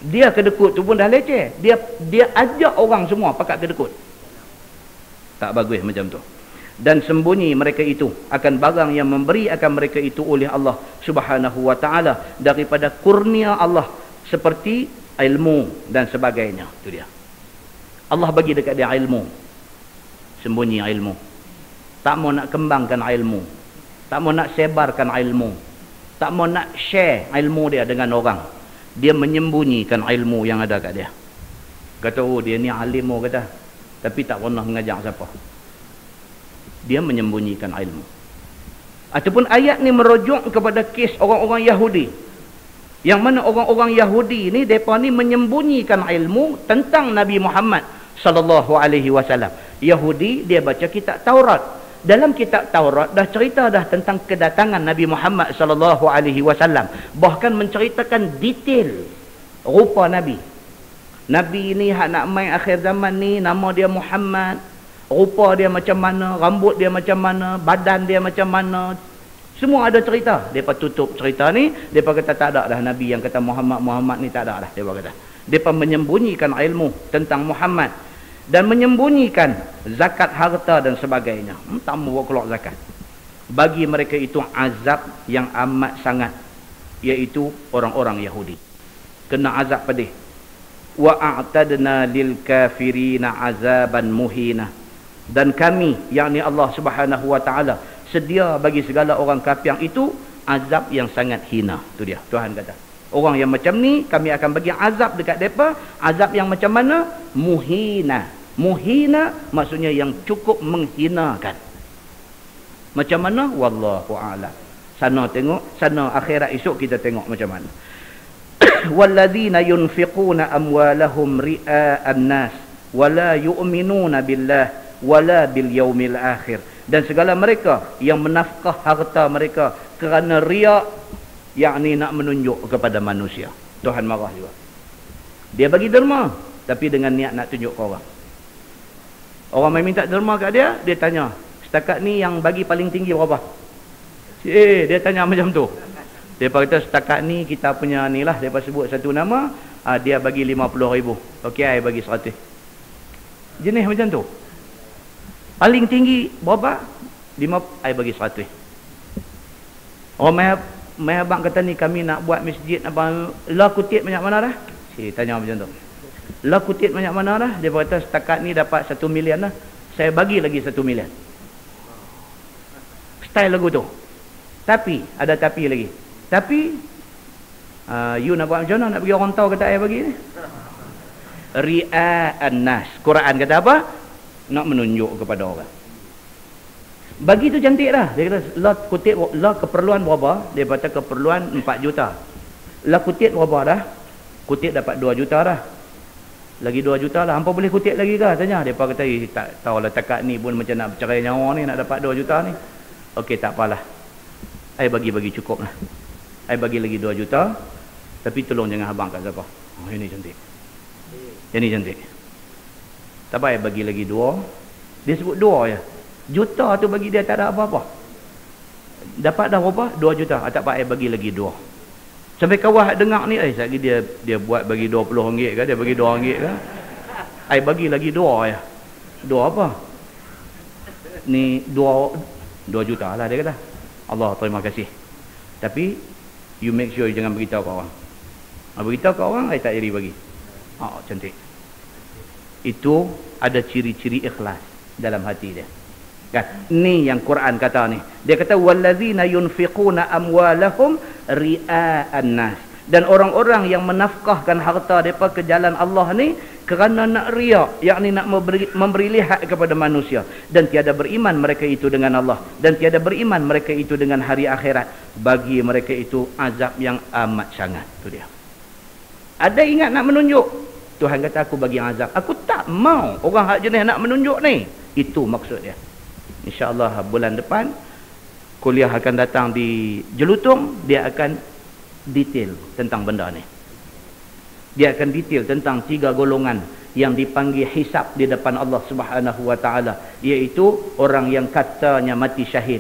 Dia kedekut tu pun dah leceh. Dia ajak orang semua pakat kedekut. Tak bagus macam tu. Dan sembunyi mereka itu akan barang yang memberi akan mereka itu oleh Allah Subhanahu wa taala daripada kurnia Allah seperti ilmu dan sebagainya. Itu dia. Allah bagi dekat dia ilmu. Sembunyi ilmu. Tak mau nak kembangkan ilmu. Tak mau nak sebarkan ilmu. Tak mau nak share ilmu dia dengan orang. Dia menyembunyikan ilmu yang ada kat dia. Kata, oh dia ni alim, kata. Tapi tak pernah mengajar siapa. Dia menyembunyikan ilmu. Ataupun ayat ni merujuk kepada kes orang-orang Yahudi. Yang mana orang-orang Yahudi ni, mereka ni menyembunyikan ilmu tentang Nabi Muhammad sallallahu alaihi wasallam. Yahudi, dia baca kitab Taurat. Dalam kitab Taurat dah cerita dah tentang kedatangan Nabi Muhammad sallallahu alaihi wasallam, bahkan menceritakan detail rupa Nabi. Nabi ni hak nak main akhir zaman ni, nama dia Muhammad, rupa dia macam mana, rambut dia macam mana, badan dia macam mana, semua ada cerita. Depa tutup cerita ni, depa kata tak ada dah Nabi yang kata Muhammad ni, tak ada dah, depa kata. Depa menyembunyikan ilmu tentang Muhammad dan menyembunyikan zakat harta dan sebagainya. Tak mau keluar zakat. Bagi mereka itu azab yang amat sangat, iaitu orang-orang Yahudi kena azab pedih. Wa a'tadna lil kafirina azaban muhina. Dan kami, yakni Allah Subhanahu wa taala, sedia bagi segala orang kafir itu azab yang sangat hina. Itu dia Tuhan kata. Orang yang macam ni kami akan bagi azab dekat depa. Azab yang macam mana? Muhina. Muhina maksudnya yang cukup menghinakan. Macam mana? Wallahu a'lam. Sana tengok, sana akhirat esok kita tengok macam mana. Walladzina yunfiquna amwalahum ri'a'an nas wala yu'minuna billah wala bil yaumil akhir. Dan segala mereka yang menafkah harta mereka kerana riak, yakni nak menunjuk kepada manusia. Tuhan marah juga. Dia bagi derma tapi dengan niat nak tunjuk ke orang. Orang main minta derma kat dia, dia tanya, setakat ni yang bagi paling tinggi berapa? Dia tanya macam tu. Dia kata setakat ni kita punya ni lah, dia sebut satu nama, dia bagi 50,000. Okey, saya bagi 100. Jenis macam tu. Paling tinggi berapa? 5, saya bagi 100. Orang mai abang kata ni kami nak buat masjid, abang lah kutip banyak mana dah? Si tanya macam tu. Lah kutip banyak mana dah? Dia kata setakat ni dapat 1 million lah. Saya bagi lagi 1 million. Style lagu tu. Tapi ada tapi lagi. Tapi you nak buat macam mana nak bagi orang tahu kata saya bagi ni? Ri'a'an nas. Quran kata apa? Nak menunjuk kepada orang. Bagi tu cantik dah. Dia kata lah kutip, lah keperluan berapa? Dia kata keperluan 4 juta. Lah kutip berapa dah? Kutip dapat 2 juta dah. Lagi 2 juta lah. Hampa boleh kutip lagi ke? Tanya. Dia kata tak tahulah takat ni pun macam nak bercerai nyawa ni nak dapat 2 juta ni. Okey, tak apalah. Saya bagi cukup lah. Saya bagi lagi 2 juta. Tapi tolong jangan abang kat siapa. Oh, ini cantik. Ini cantik. Tak apa, saya bagi lagi 2. Dia sebut 2 je. Juta tu bagi dia tak ada apa-apa. Dapat dah berapa? 2 juta. Tak apa, saya bagi lagi 2. Sampai kawan dengar ni, sekali dia buat bagi RM20 ke, dia bagi RM2 ke. Saya bagi lagi 2 je. 2 apa? Ni 2 juta lah dia kata. Allah terima kasih. Tapi you make sure jangan beritahu kat orang. Beritahu kat orang, saya tak jadi bagi. Cantik. Itu ada ciri-ciri ikhlas dalam hati dia. Kan? Ni yang Quran kata ni. Dia kata wallazina yunfiquna amwalahum ri'a'an nas. Dan orang-orang yang menafkahkan harta mereka ke jalan Allah ni kerana nak riak, yakni nak memberi lihat kepada manusia, dan tiada beriman mereka itu dengan Allah, dan tiada beriman mereka itu dengan hari akhirat, bagi mereka itu azab yang amat sangat. Itu dia. Ada ingat nak menunjuk, Tuhan kata aku bagi azab. Aku tak mau orang hak jenis nak menunjuk ni. Itu maksud dia. InsyaAllah bulan depan kuliah akan datang di Jelutung. Dia akan detail tentang benda ni. Dia akan detail tentang 3 golongan yang dipanggil hisab di depan Allah Subhanahu wa taala, iaitu orang yang katanya mati syahid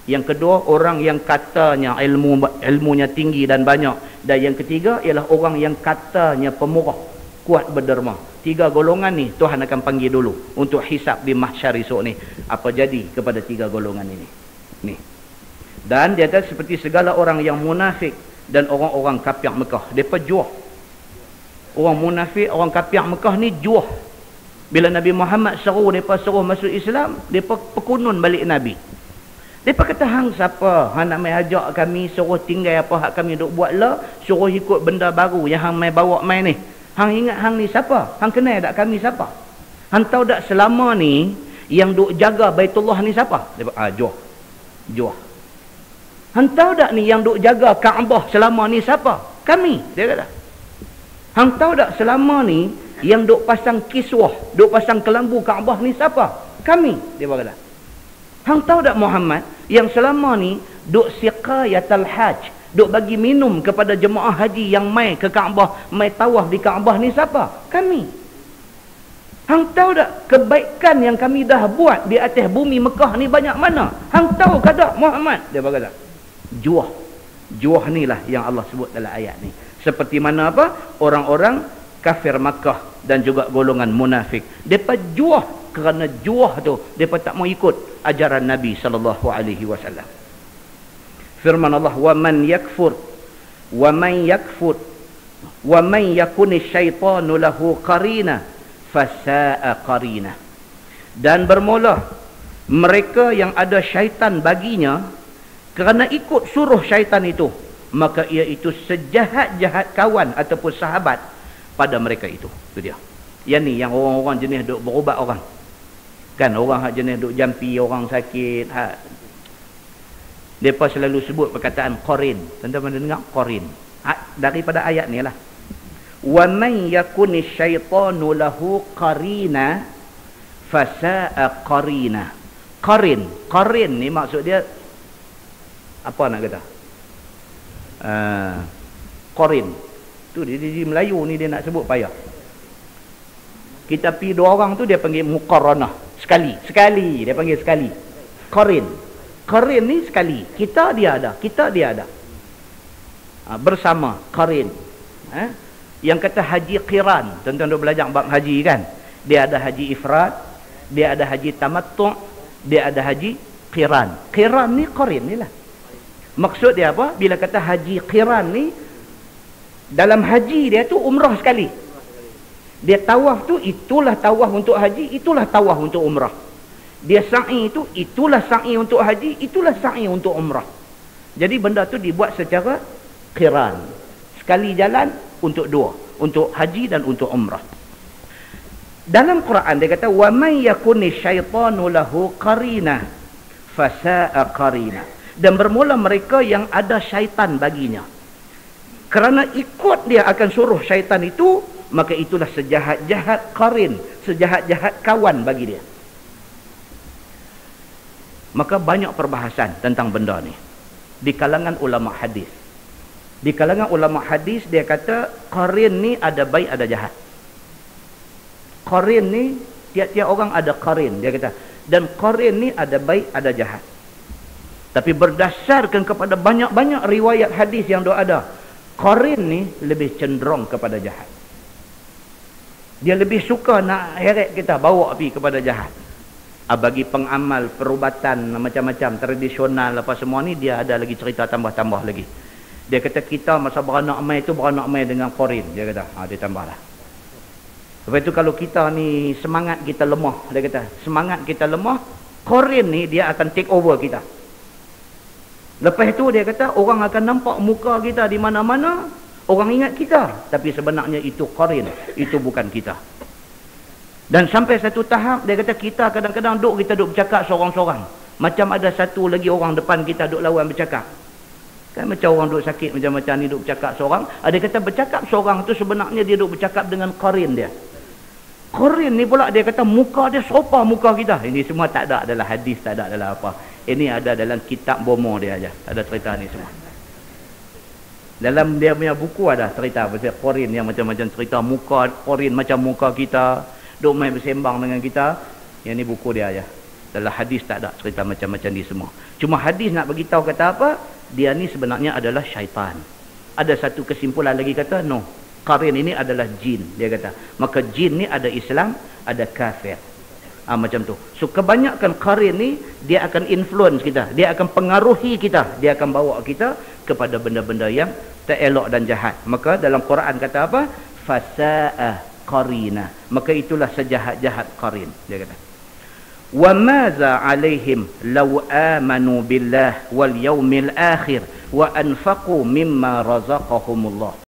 Yang kedua, orang yang katanya ilmunya tinggi dan banyak. Dan yang ketiga ialah orang yang katanya pemurah, kuat berderma. 3 golongan ni Tuhan akan panggil dulu untuk hisap di mahsyar esok ni. Apa jadi kepada 3 golongan ini? Ni. Dan dia kata seperti segala orang yang munafik dan orang-orang kafir Mekah, depa juah. Orang munafik, orang kafir Mekah ni juah. Bila Nabi Muhammad seru depa suruh masuk Islam, depa pekunun balik Nabi. Depa kata, hang siapa? Hang nak mai ajak kami suruh tinggal apa hak kami duk buat lah, suruh ikut benda baru yang hang mai bawa mai ni. Hang ingat hang ni siapa? Hang kenal tak kami siapa? Hang tahu tak selama ni yang duk jaga Baitullah ni siapa? Depa juah. Hang tahu tak ni yang duk jaga Kaabah selama ni siapa? Kami, dia kata. Hang tahu tak selama ni yang duk pasang kiswah, duk pasang kelambu Kaabah ni siapa? Kami, dia kata. Hang tahu tak Muhammad yang selama ni duk siqayatul hajj, duk bagi minum kepada jemaah haji yang mai ke Kaabah, mai tawaf di Kaabah ni siapa? Kami. Hang tahu tak kebaikan yang kami dah buat di atas bumi Mekah ni banyak mana? Hang tahu ke tak Muhammad? Dia berkata, juah ni lah yang Allah sebut dalam ayat ni. Seperti mana apa? Orang-orang kafir Makkah dan juga golongan munafik. Depa juah, kerana juah tu depa tak mau ikut ajaran Nabi sallallahu alaihi wasallam. Firman Allah, wa man yakfur wa man yakun syaitanu lahu qarina fasa'a qarina. Dan bermula mereka yang ada syaitan baginya, kerana ikut suruh syaitan itu, maka ia itu sejahat-jahat kawan ataupun sahabat pada mereka itu. Itu dia. Yang ni yang orang-orang jenis duk berubat orang. Kan orang hak jenis duk jampi orang sakit, mereka selalu sebut perkataan qarin. Tuan-tuan dengar qarin? Daripada ayat ni lah. Wa man yakuni syaitanu lahu qarina fasa'a qarina. Qarin ni maksud dia apa nak kata? Qarin. Tu di Melayu ni dia nak sebut payah. Kita pi 2 orang tu dia panggil muqarranah. Sekali dia panggil sekali. Qarin ni sekali. Kita dia ada. Bersama qarin. Yang kata haji qiran. Tuan-tuan dah belajar bab haji kan? Dia ada haji ifrad, dia ada haji tamattu', dia ada haji qiran. Qiran ni qarin ni lah. Maksud dia apa? Bila kata haji qiran ni, dalam haji dia tu umrah sekali. Dia tawaf tu, itulah tawaf untuk haji, itulah tawaf untuk umrah. Dia sa'i tu, itulah sa'i untuk haji, itulah sa'i untuk umrah. Jadi benda tu dibuat secara qiran. Sekali jalan untuk 2, untuk haji dan untuk umrah. Dalam Quran dia kata, wa man yakuni syaitanu lahu qarina fasa'a qarina. Dan bermula mereka yang ada syaitan baginya, kerana ikut dia akan suruh syaitan itu, maka itulah sejahat-jahat qarin, sejahat-jahat kawan bagi dia. Maka banyak perbahasan tentang benda ni di kalangan ulama hadis. Di kalangan ulama hadis dia kata qarin ni ada baik ada jahat. Qarin ni tiap-tiap orang ada qarin, dia kata, dan qarin ni ada baik ada jahat. Tapi berdasarkan kepada banyak-banyak riwayat hadis yang ada, qarin ni lebih cenderung kepada jahat. Dia lebih suka nak heret kita, bawa pergi kepada jahat. Bagi pengamal perubatan macam-macam tradisional apa semua ni, dia ada lagi cerita tambah-tambah lagi. Dia kata kita masa beranak mai tu beranak mai dengan qarin, dia kata. Dia tambahlah. Lepas tu kalau kita ni semangat kita lemah, dia kata semangat kita lemah, qarin ni dia akan take over kita. Lepas tu dia kata orang akan nampak muka kita di mana-mana, orang ingat kita, tapi sebenarnya itu qarin, itu bukan kita. Dan sampai satu tahap dia kata kita kadang-kadang kita duk bercakap seorang-seorang, macam ada satu lagi orang depan kita duk lawan bercakap. Kan macam orang duk sakit macam-macam ni duk bercakap seorang, ada kata bercakap seorang tu sebenarnya dia duk bercakap dengan qarin dia. Qarin ni pula dia kata muka dia serupa muka kita. Ini semua tak ada dalam hadis, tak ada dalam apa. Ini ada dalam kitab bomo dia aja. Ada cerita ni semua. Dalam dia punya buku ada cerita pasal qarin yang macam-macam cerita, muka qarin macam muka kita, duk main bersembang dengan kita. Yang ni buku dia aja. Dalam hadis tak ada cerita macam-macam ni semua. Cuma hadis nak bagi tahu kata apa? Dia ni sebenarnya adalah syaitan. Ada satu kesimpulan lagi kata no, qarin ini adalah jin, dia kata. Maka jin ni ada Islam, ada kafir. Macam tu. So kebanyakan qarin ni dia akan influence kita, dia akan pengaruhi kita, dia akan bawa kita kepada benda-benda yang tak elok dan jahat. Maka dalam Quran kata apa? Fasa'a qarina. Maka itulah sejahat-jahat qarin, dia kata. Wa maza alaihim law amanu billah wal yaumil akhir wa anfaqu mimma razaqahumullah.